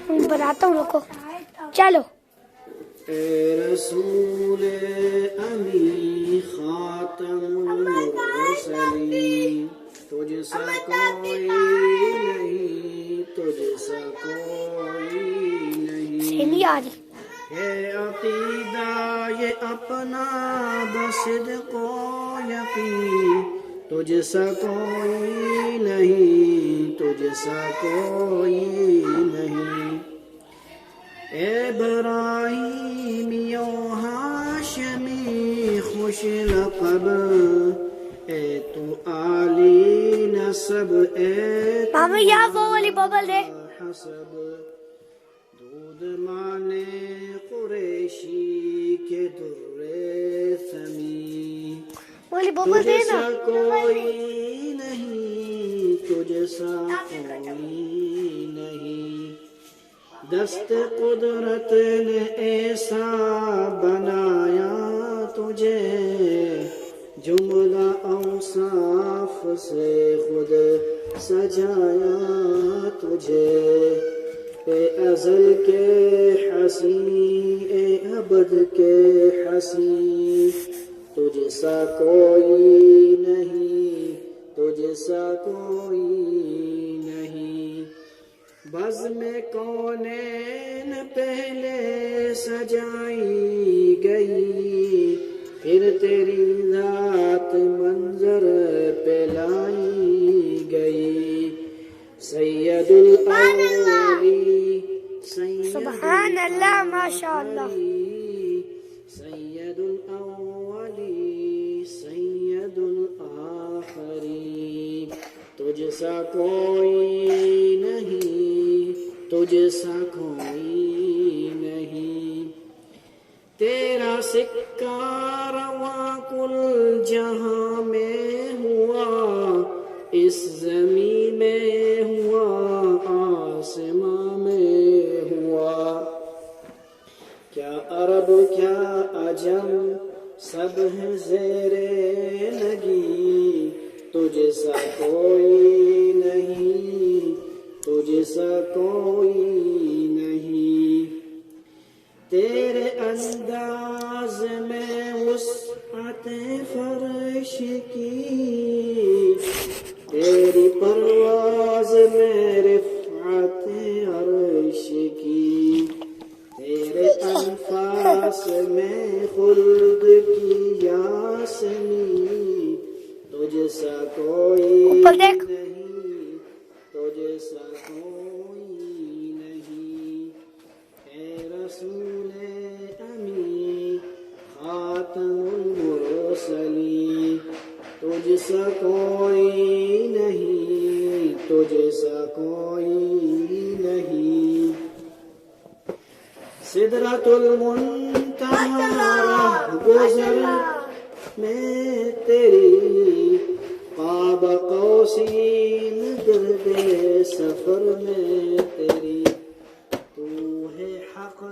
بناتا ہوں رکو چلو اے رسول امی خاتم المرسلین تجھ سا کوئی نہیں تجھ سا کوئی نہیں آ رہی ہے عقیدہ یہ اپنا بصدق و یقین تجھ سا کوئی نہیں تجھ سا کوئی نہیں اے ابراہیمی و ہاشمی خوش لقب اے تو عالی نسب اے ماما یا وہ والی ببل دے حسب دودھ مانے قریشی کے در ثمی والی ببل دے تجھ نا سا کوئی نہیں تجھ سا کوئی نہیں دست قدرت نے ایسا بنایا تجھے جملہ اوصاف سے خود سجایا تجھے اے ازل کے حسین اے ابد کے حسین تجھ سا کوئی نہیں تجھ سا کوئی نہیں بزم کونین پہلے سجائی گئی پھر تیری ذات منظر پہ لائی گئی سید الاولی سبحان اللہ ماشاء اللہ سید الاولی سید الاخری تجھ سا کوئی نہیں تجھ سا کوئی نہیں تیرا سکہ رواں کل جہاں میں ہوا اس زمین میں ہوا آسماں میں ہوا کیا عرب کیا عجم سب ہے زیر لگی تجھ سا کوئی نہیں تجھ سا کوئی نہیں تیرے انداز میں وسعت فرش کی تیری پرواز میں رفعت عرش کی تیرے انفاس میں خلد کی یاسمین تجھ سا کوئی اوپر دیکھ نہیں تجھ سا کوئی نہیں اے رسول امی خاتم المرسلین تجھ سا کوئی نہیں تجھ سا کوئی نہیں سدرۃ المنتہی راہ گزر میں تیری قاب قوسین گرد سفر میں تیری تو ہے حق